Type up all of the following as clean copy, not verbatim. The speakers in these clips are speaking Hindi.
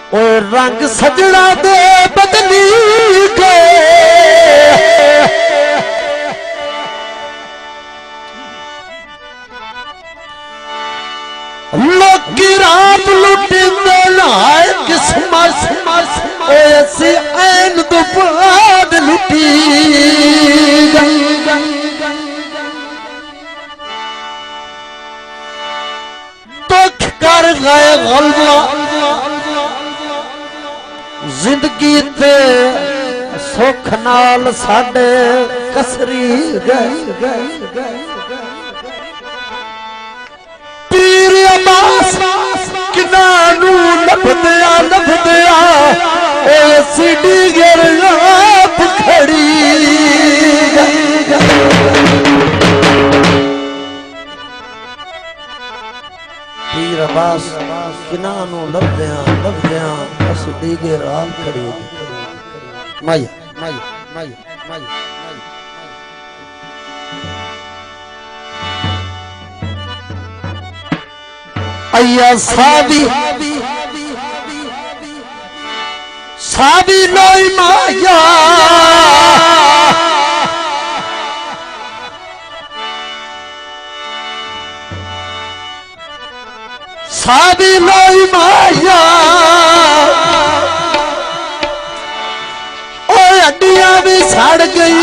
और रंग सजना दे बदली गए लोकी रात लुटी लाए किस्मत ऐसी ऐन तो बाद लुटी तो कर गए गलबा जिंदगी ते सुख नाल साडे कसरी गए पीर अब्बास किनानू लभदिया सीडी गिर आप खड़ी पीर अब्बास किनानू लभदिया सीडी गिर आप खड़ी माया अय्या साबी लोई माया साबी लोई माया हड्डियां भी सड़ गई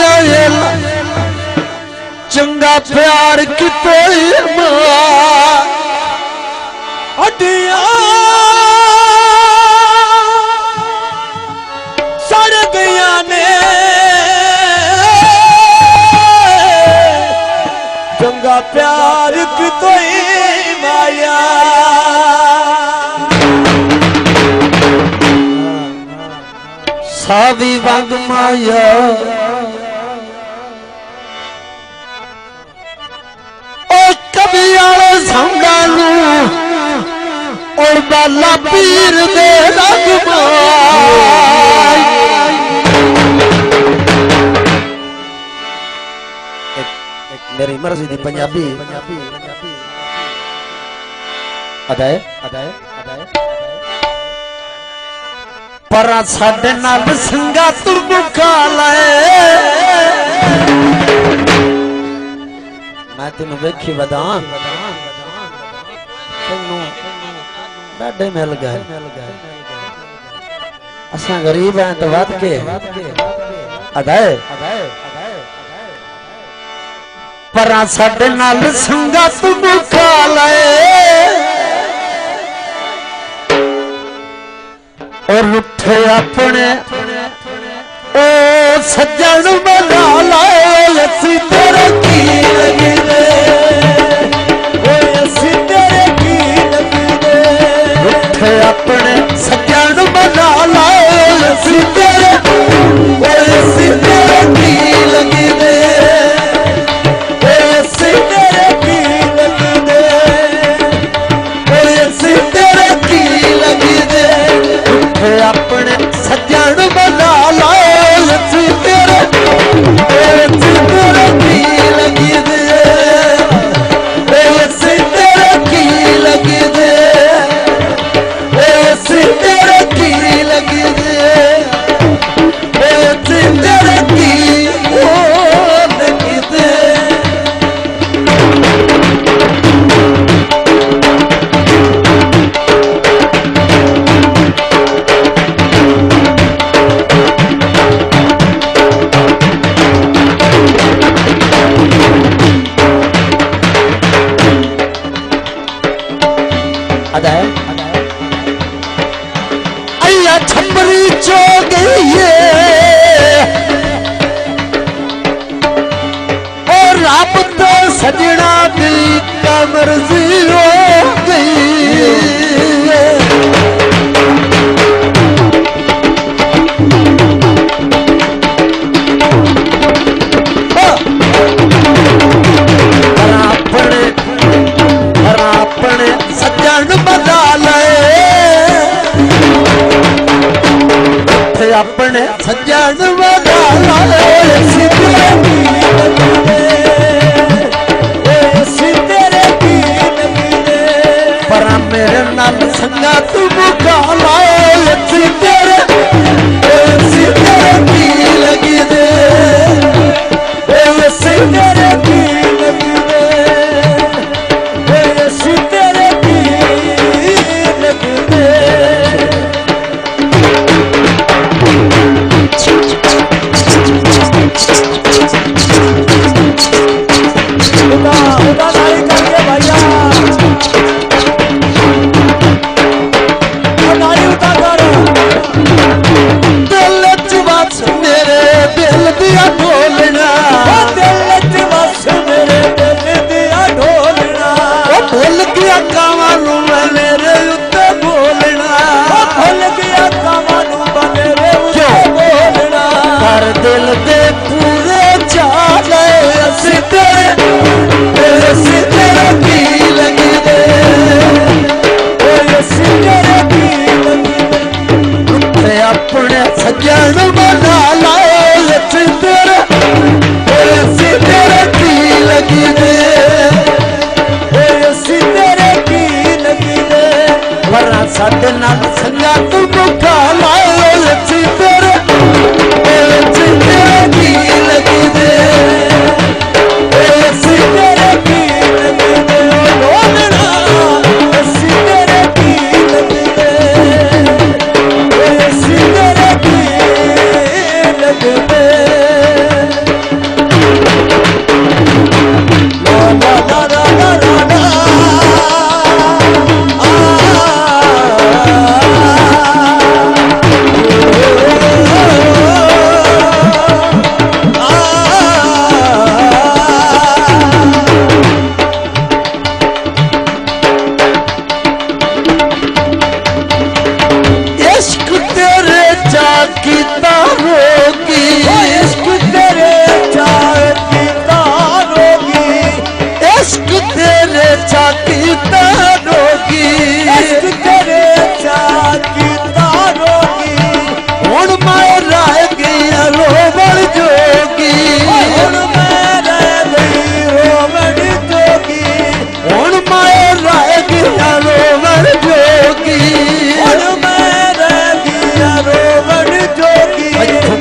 चंगा प्यार किते हड्डियां सड़ गया ने चंगा प्यार किते माया सावी वंग माया ओ कभी आले संगालू और बाला पीर दे रंग एक मेरी मर्जी दी पंजाबी अदाए पर साडे नाल संगा तू मुखा लाए मैं तेन वेखी बदान डाडे मिल गए असा गरीब हैं तो वध के अदाए पर साडे नाल संगा तू मुखा लाए और उठे अपने ओ सज्जन बना लाए असी तेरे की लगी असी तेरे की लगी उठे अपने सज्जन बना लाए असी तेरे की लगी असी तेरे की लगी असी तेरे की लगी अपने सज्जन बना लाए तेरे की लगी तेरे की लगी तेरे की लगी तेरे की अय्या छपरी चो गई और रब तो सजना दी मर्जी हो गई अपने सज्जन बना लाए अपने सज्जन बना लाए पर मेरे नाल संगा तू मुका लाए ਸਾਡੇ ਨਾਲ ਸੰਗਾਂ ਤੂੰ ਮੁਖਾ ਲਾਏ ਅੱਛੀ ਤੇਰੇ ਅੱਛੀ ਤੇਰੇ ਕੀ ਲੱਗਦੇ ਅੱਛੀ ਤੇਰੇ ਕੀ ਲੱਗਦੇ ਲੋਗਣਾ ਅੱਛੀ ਤੇਰੇ ਕੀ ਲੱਗਦੇ ਅੱਛੀ ਤੇਰੇ ਕੀ ਲੱਗਦੇ ਲਾ ਲਾ ਲਾ ਲਾ ਲਾ ਲਾ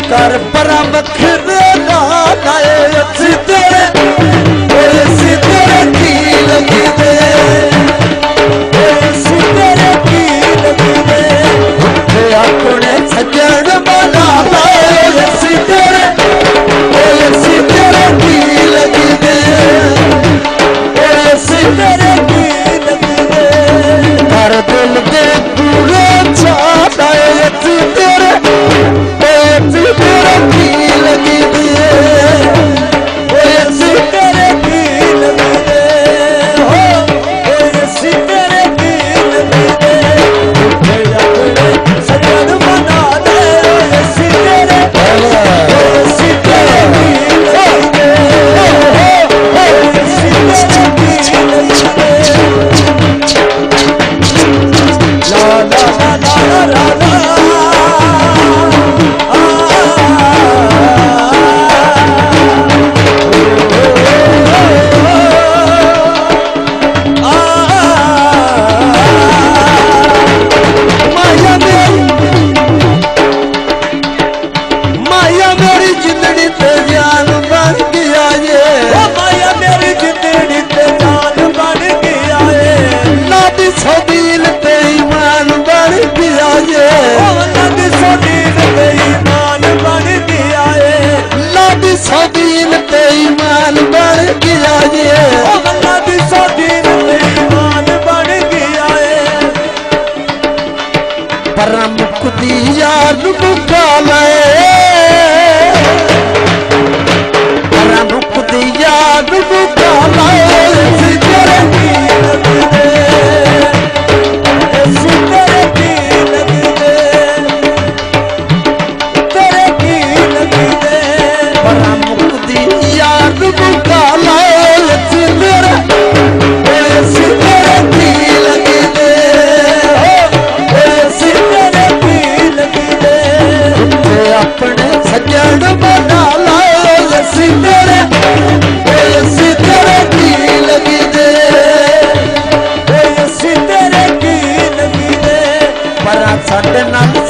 कर परा बखरे लाए अच्छी तेरे अच्छी तेरे की लगी दे अच्छी तेरे की लगी दे अपने सजन बना लाए अच्छी तेरे की लगी दे अच्छी तेरे की लगी दे हर दिल के पूरे चाहे अच्छी तेरे तेरे की लगी दे ऐसी तेरे की लगी दे हो ऐसी तेरे की लगी दे अपने सजन बना दे ऐसी तेरे की लगी दे ऐसी तेरे की लगी दे ला ला ला ला ला ਸਾਡੇ ਨਾਲ